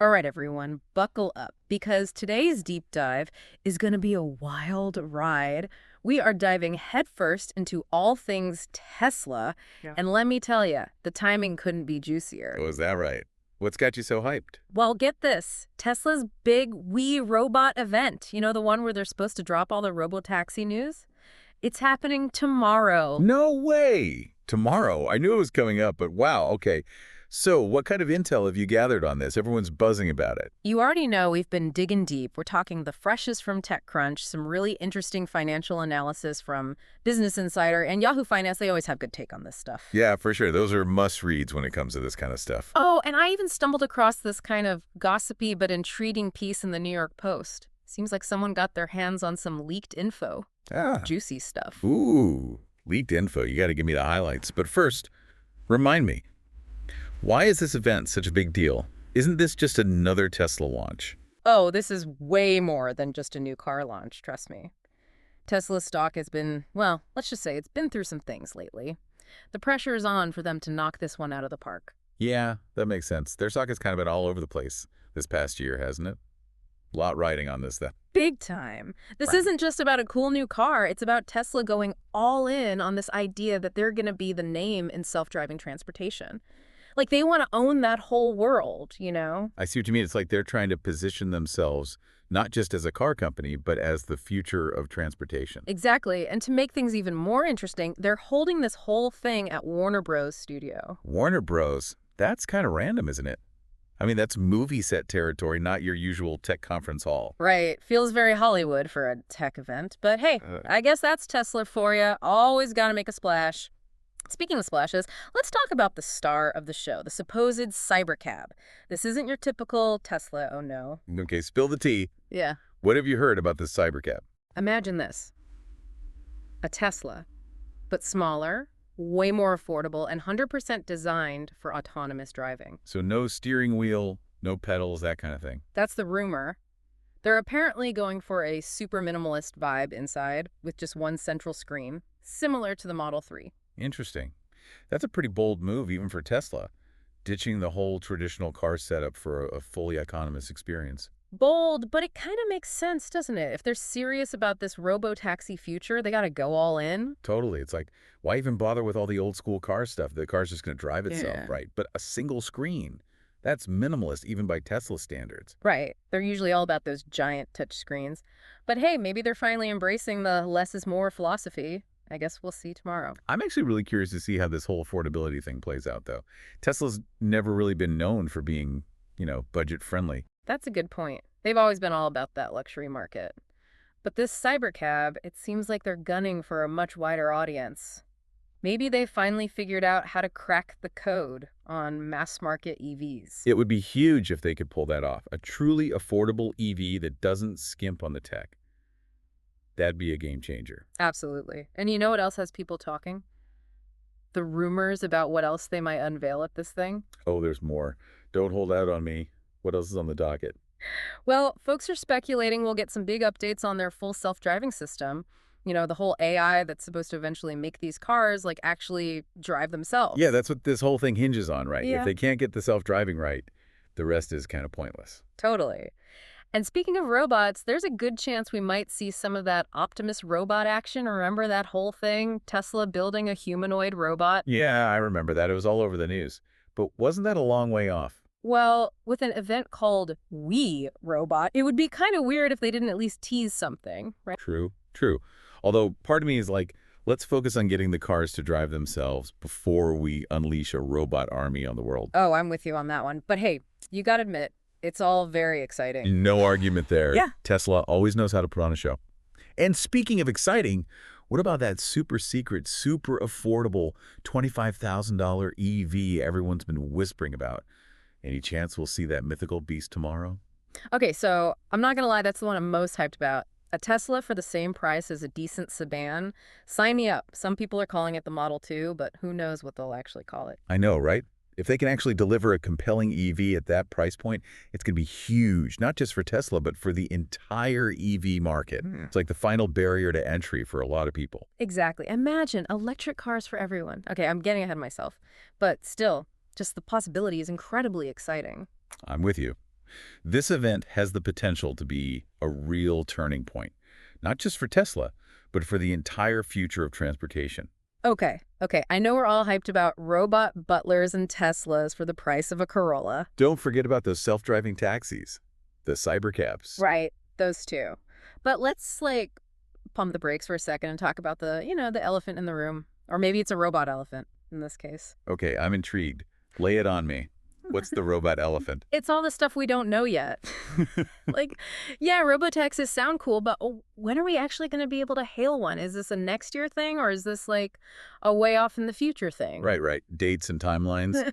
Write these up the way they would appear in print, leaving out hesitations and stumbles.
All right, everyone, buckle up because today's deep dive is going to be a wild ride. We are diving headfirst into all things Tesla, Yeah. and let me tell you, the timing couldn't be juicier. Oh, is that right? What's got you so hyped? Well, get this, Tesla's big We Robot event, the one where they're supposed to drop all the Robotaxi news? It's happening tomorrow. No way! Tomorrow. I knew it was coming up, but wow, okay. So, what kind of intel have you gathered on this? Everyone's buzzing about it. You already know we've been digging deep. We're talking the freshest from TechCrunch, some really interesting financial analysis from Business Insider, and Yahoo Finance. They always have good take on this stuff. Yeah, for sure. Those are must-reads when it comes to this kind of stuff. Oh, and I even stumbled across this kind of gossipy but intriguing piece in the New York Post. Seems like someone got their hands on some leaked info. Ah. Juicy stuff. Ooh, leaked info. You got to give me the highlights. But first, remind me, why is this event such a big deal? Isn't this just another Tesla launch? Oh, this is way more than just a new car launch, trust me. Tesla stock has been, well, let's just say it's been through some things lately. The pressure is on for them to knock this one out of the park. Yeah, that makes sense. Their stock has kind of been all over the place this past year, hasn't it? A lot riding on this, though. Big time. This Right. isn't just about a cool new car. It's about Tesla going all in on this idea that they're going to be the name in self-driving transportation. Like they want to own that whole world. I see what you mean. It's like they're trying to position themselves not just as a car company, but as the future of transportation. Exactly. And to make things even more interesting, they're holding this whole thing at Warner Bros. Studio. Warner Bros., that's kind of random, isn't it? I mean, that's movie set territory, not your usual tech conference hall. Right. Feels very Hollywood for a tech event. But hey, Uh, I guess that's Tesla for you. Always got to make a splash. Speaking of splashes, let's talk about the star of the show, the supposed Cybercab. This isn't your typical Tesla, oh no. okay, spill the tea. Yeah. What have you heard about this Cybercab? Imagine this. A Tesla, but smaller, way more affordable, and 100% designed for autonomous driving. So no steering wheel, no pedals, that kind of thing. That's the rumor. They're apparently going for a super minimalist vibe inside, with just one central screen, similar to the Model 3. Interesting. That's a pretty bold move, even for Tesla, ditching the whole traditional car setup for a fully autonomous experience. Bold, but it kind of makes sense, doesn't it? If they're serious about this robotaxi future, they got to go all in. Totally. It's like, why even bother with all the old school car stuff? The car's just going to drive itself, Yeah. right? But a single screen, that's minimalist, even by Tesla standards. Right. They're usually all about those giant touch screens. But hey, maybe they're finally embracing the less is more philosophy. I guess we'll see tomorrow. I'm actually really curious to see how this whole affordability thing plays out, though. Tesla's never really been known for being, budget friendly. That's a good point. They've always been all about that luxury market. But this Cybercab, it seems like they're gunning for a much wider audience. Maybe they finally figured out how to crack the code on mass market EVs. It would be huge if they could pull that off. A truly affordable EV that doesn't skimp on the tech. That'd be a game changer. Absolutely. And you know what else has people talking? The rumors about what else they might unveil at this thing. Oh, there's more. Don't hold out on me. What else is on the docket? Well, folks are speculating we'll get some big updates on their full self-driving system. The whole AI that's supposed to eventually make these cars, like, actually drive themselves. Yeah, that's what this whole thing hinges on, right? If Yeah. they can't get the self-driving right, the rest is kind of pointless. Totally. And speaking of robots, there's a good chance we might see some of that Optimus robot action. Remember that whole thing? Tesla building a humanoid robot? Yeah, I remember that. It was all over the news. But wasn't that a long way off? Well, with an event called We Robot, it would be kind of weird if they didn't at least tease something, right? True, true. Although part of me is like, let's focus on getting the cars to drive themselves before we unleash a robot army on the world. Oh, I'm with you on that one. But hey, you gotta admit, it's all very exciting. No argument there. Yeah. Tesla always knows how to put on a show. And speaking of exciting, what about that super secret, super affordable $25,000 EV everyone's been whispering about? Any chance we'll see that mythical beast tomorrow? Okay, so I'm not gonna lie, that's the one I'm most hyped about. A Tesla for the same price as a decent sedan. Sign me up. Some people are calling it the Model 2, but who knows what they'll actually call it. I know, right? If they can actually deliver a compelling EV at that price point, it's going to be huge, not just for Tesla, but for the entire EV market. It's like the final barrier to entry for a lot of people. Exactly. Imagine electric cars for everyone. Okay, I'm getting ahead of myself. But still, just the possibility is incredibly exciting. I'm with you. This event has the potential to be a real turning point, not just for Tesla, but for the entire future of transportation. Okay, okay. I know we're all hyped about robot butlers and Teslas for the price of a Corolla. Don't forget about those self-driving taxis, the cybercabs. Right, those two. But let's, like, pump the brakes for a second and talk about the elephant in the room. Or maybe it's a robot elephant in this case. Okay, I'm intrigued. Lay it on me. What's the robot elephant? It's all the stuff we don't know yet. Like, yeah, robotaxis sound cool, but when are we actually going to be able to hail one? Is this a next year thing, or is this like a way off in the future thing? Right, right. Dates and timelines.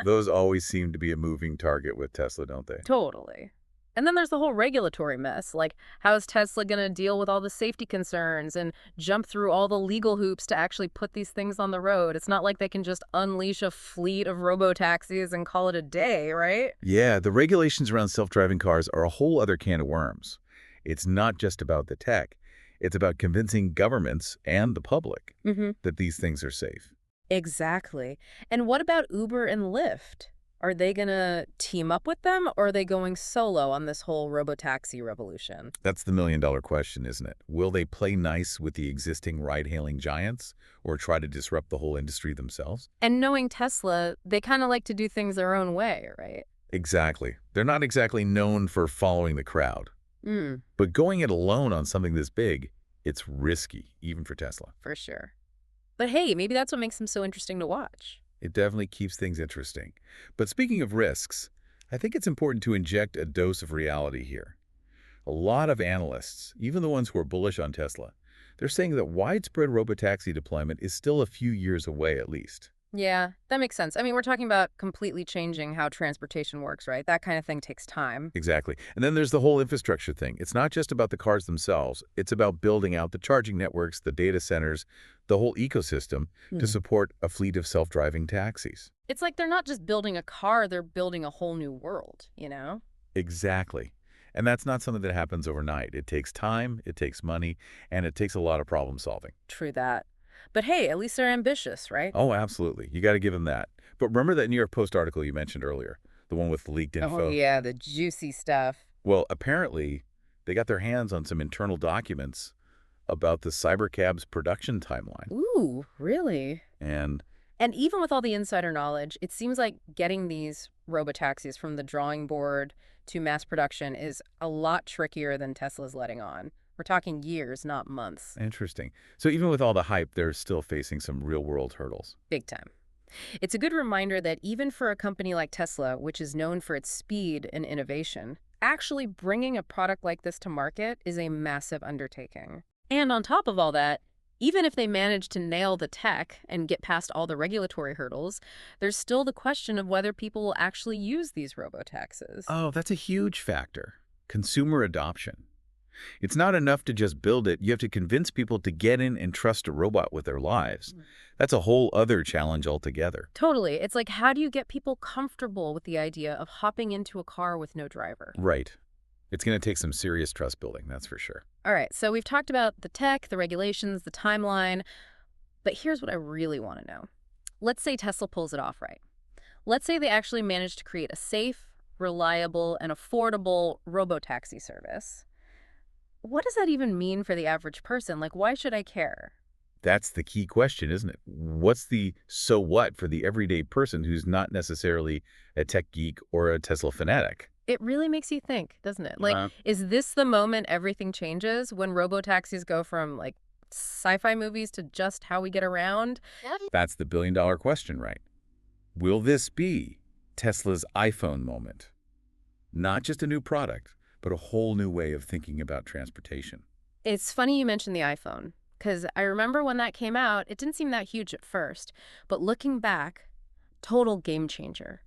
Those always seem to be a moving target with Tesla, don't they? Totally. And then there's the whole regulatory mess. Like, how is Tesla going to deal with all the safety concerns and jump through all the legal hoops to actually put these things on the road? It's not like they can just unleash a fleet of robotaxis and call it a day, right? Yeah, the regulations around self-driving cars are a whole other can of worms. It's not just about the tech. It's about convincing governments and the public Mm-hmm. that these things are safe. Exactly. And what about Uber and Lyft? Are they going to team up with them, or are they going solo on this whole robotaxi revolution? That's the million-dollar question, isn't it? Will they play nice with the existing ride-hailing giants or try to disrupt the whole industry themselves? And knowing Tesla, they kind of like to do things their own way, right? Exactly. They're not exactly known for following the crowd. Mm, But going it alone on something this big, it's risky, even for Tesla. for sure. But hey, maybe that's what makes them so interesting to watch. It definitely keeps things interesting. But speaking of risks, I think it's important to inject a dose of reality here. A lot of analysts, even the ones who are bullish on Tesla, they're saying that widespread robotaxi deployment is still a few years away at least. Yeah, that makes sense. I mean, we're talking about completely changing how transportation works, right? That kind of thing takes time. Exactly. And then there's the whole infrastructure thing. It's not just about the cars themselves. It's about building out the charging networks, the data centers, the whole ecosystem to Hmm. support a fleet of self-driving taxis. It's like they're not just building a car, they're building a whole new world, you know? Exactly. And that's not something that happens overnight. It takes time, it takes money, and it takes a lot of problem solving. True that. But hey, at least they're ambitious, right? Oh, absolutely. You got to give them that. But remember that New York Post article you mentioned earlier, the one with the leaked Oh, info? yeah, the juicy stuff. Well, apparently, they got their hands on some internal documents about the Cybercab's production timeline. Ooh, really? And And even with all the insider knowledge, it seems like getting these robotaxis from the drawing board to mass production is a lot trickier than Tesla's letting on. We're talking years, not months. interesting. So even with all the hype, they're still facing some real-world hurdles. Big time. It's a good reminder that even for a company like Tesla, which is known for its speed and innovation, actually bringing a product like this to market is a massive undertaking. And on top of all that, even if they manage to nail the tech and get past all the regulatory hurdles, there's still the question of whether people will actually use these robotaxis. Oh, that's a huge factor. Consumer adoption. It's not enough to just build it. You have to convince people to get in and trust a robot with their lives. That's a whole other challenge altogether. Totally. It's like, how do you get people comfortable with the idea of hopping into a car with no driver? Right. It's going to take some serious trust building, that's for sure. All right, so we've talked about the tech, the regulations, the timeline, but here's what I really want to know. Let's say Tesla pulls it off right. Let's say they actually manage to create a safe, reliable, and affordable robotaxi service. What does that even mean for the average person? Like, why should I care? That's the key question, isn't it? What's the so what for the everyday person who's not necessarily a tech geek or a Tesla fanatic? It really makes you think, doesn't it? Like, Uh, is this the moment everything changes when robotaxis go from, like, sci-fi movies to just how we get around? That's the billion-dollar question, right? Will this be Tesla's iPhone moment? Not just a new product, but a whole new way of thinking about transportation. It's funny you mentioned the iPhone, because I remember when that came out, it didn't seem that huge at first. But looking back, total game changer.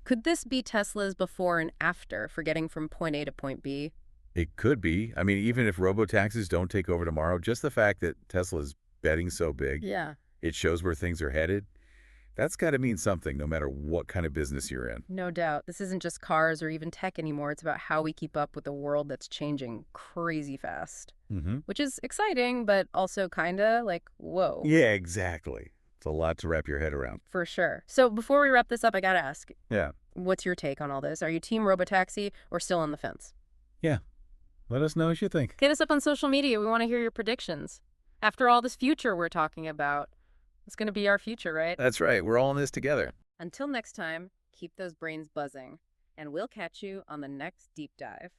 Could this be Tesla's before and after for getting from point A to point B? It could be. I mean, even if robotaxis don't take over tomorrow, just the fact that Tesla's betting so big, Yeah. it shows where things are headed. That's got to mean something no matter what kind of business you're in. No doubt. This isn't just cars or even tech anymore. It's about how we keep up with a world that's changing crazy fast, Mm-hmm. which is exciting, but also kind of like, whoa. Yeah, exactly. It's a lot to wrap your head around. For sure. So before we wrap this up, I got to ask, Yeah. What's your take on all this? Are you team Robotaxi or still on the fence? Yeah, let us know what you think. Hit us up on social media. We want to hear your predictions. After all, this future we're talking about, it's going to be our future, right? That's right. We're all in this together. Until next time, keep those brains buzzing, and we'll catch you on the next deep dive.